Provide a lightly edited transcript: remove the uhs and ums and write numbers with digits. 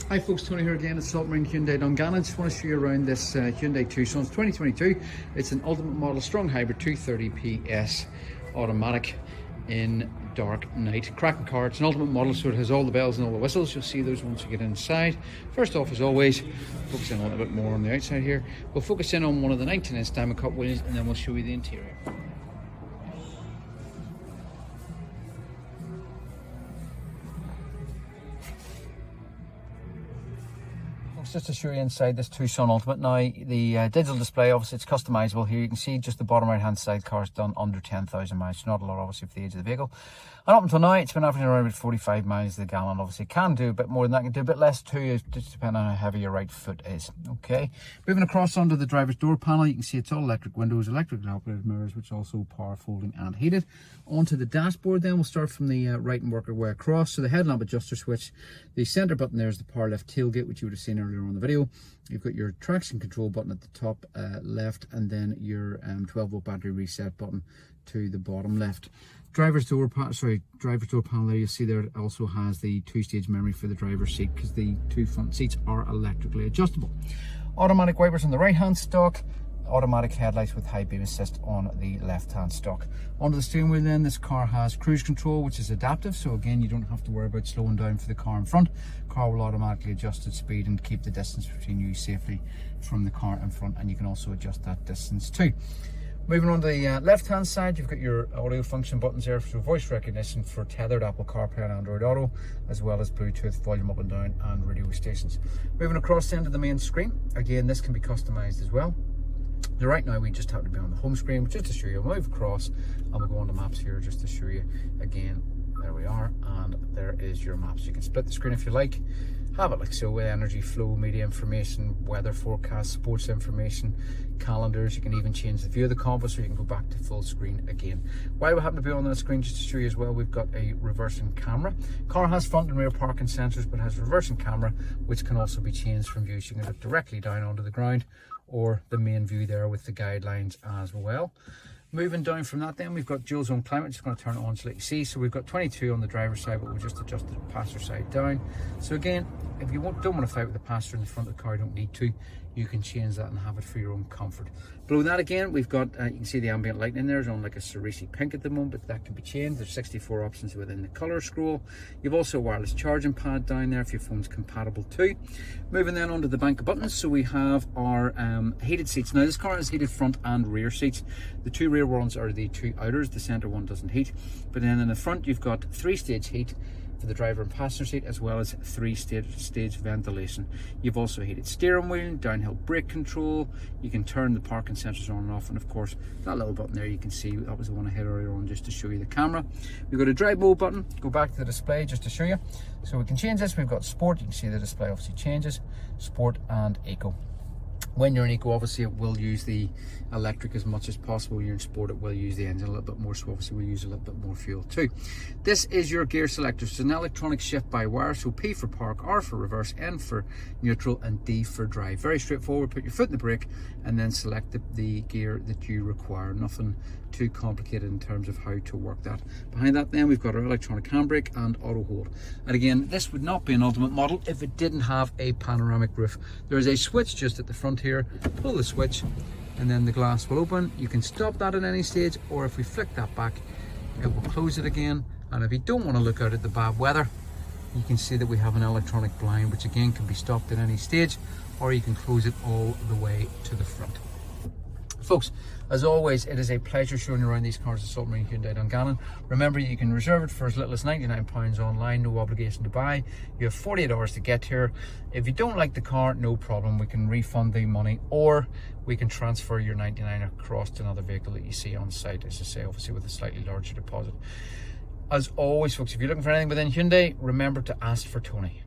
Hi folks, Tony here again at Saltmarine Hyundai Dungannon. Just want to show you around this Hyundai Tucson. It's 2022. It's an ultimate model, strong hybrid, 230 PS automatic in dark night. Cracking car. It's an ultimate model, so it has all the bells and all the whistles. You'll see those once you get inside. First off, as always, focus in a little bit more on the outside here. We'll focus in on one of the 19-inch diamond cut wheels, and then we'll show you the interior. Just to show you inside this Tucson Ultimate now, the digital display, obviously it's customizable here. You can see just the bottom right hand side, car's done under 10,000 miles, so not a lot obviously for the age of the vehicle. And up until now it's been averaging around about 45 miles to the gallon. Obviously it can do a bit more than that, can do a bit less too, just depending on how heavy your right foot is. Okay, moving across onto the driver's door panel, you can see it's all electric windows, electric operated mirrors, which also power folding and heated. Onto the dashboard then, we'll start from the right and work our way across. So the headlamp adjuster switch, the center button there is the power lift tailgate, which you would have seen earlier on the video. You've got your traction control button at the top left, and then your 12-volt battery reset button to the bottom left. Driver's door panel there, you'll see there it also has the two-stage memory for the driver's seat, because the two front seats are electrically adjustable. Automatic wipers on the right hand stalk, automatic headlights with high beam assist on the left hand stalk. Onto the steering wheel then, this car has cruise control, which is adaptive, so again you don't have to worry about slowing down for the car in front. Car will automatically adjust its speed and keep the distance between you safely from the car in front, and you can also adjust that distance too. Moving on to the left hand side, you've got your audio function buttons there for voice recognition for tethered Apple CarPlay and Android Auto, as well as Bluetooth, volume up and down, and radio stations. Moving across then to the main screen, again this can be customized as well. Right now we just happen to be on the home screen, just to show you. I'll move across and we'll go on to maps here just to show you again. There we are, and there is your maps. You can split the screen if you like, have it like so with energy, flow, media information, weather forecast, sports information, calendars. You can even change the view of the compass, or you can go back to full screen again. While we happen to be on that screen, just to show you as well, we've got a reversing camera. Car has front and rear parking sensors, but has a reversing camera which can also be changed from view, so you can look directly down onto the ground or the main view there with the guidelines as well. Moving down from that then, we've got dual zone climate. Just going to turn it on so that you see. So we've got 22 on the driver's side, but we'll just adjust the passenger side down. So again, if you don't want to fight with the passenger in the front of the car, you don't need to. You can change that and have it for your own comfort. Below that again, we've got, you can see the ambient lighting in there is on like a cerisi pink at the moment, but that can be changed. There's 64 options within the color scroll. You've also a wireless charging pad down there if your phone's compatible too. Moving then onto the bank of buttons, so we have our heated seats. Now this car has heated front and rear seats. The two rear ones are the two outers, the center one doesn't heat. But then in the front you've got 3-stage heat for the driver and passenger seat, as well as 3-stage ventilation. You've also heated steering wheel, downhill brake control. You can turn the parking sensors on and off, and of course that little button there, you can see that was the one I hit earlier on just to show you the camera. We've got a drive mode button. Go back to the display just to show you. So we can change this. We've got sport. You can see the display obviously changes, sport and eco. When you're in eco, obviously it will use the electric as much as possible. You're in sport, it will use the engine a little bit more, so obviously we'll use a little bit more fuel too. This is your gear selector. It's an electronic shift by wire, so P for park, R for reverse, N for neutral, and D for drive. Very straightforward. Put your foot in the brake and then select the gear that you require. Nothing too complicated in terms of how to work that. Behind that then, we've got our electronic handbrake and auto hold. And again, this would not be an ultimate model if it didn't have a panoramic roof. There is a switch just at the front here. Pull the switch and then the glass will open. You can stop that at any stage, or if we flick that back, it will close it again. And if you don't want to look out at the bad weather, you can see that we have an electronic blind, which again can be stopped at any stage, or you can close it all the way to the front. Folks, as always, it is a pleasure showing you around these cars at Saltmarine Hyundai Dungannon. Remember, you can reserve it for as little as £99 online, no obligation to buy. You have 48 hours to get here. If you don't like the car, no problem. We can refund the money, or we can transfer your £99 across to another vehicle that you see on site, as I say, obviously with a slightly larger deposit. As always, folks, if you're looking for anything within Hyundai, remember to ask for Tony.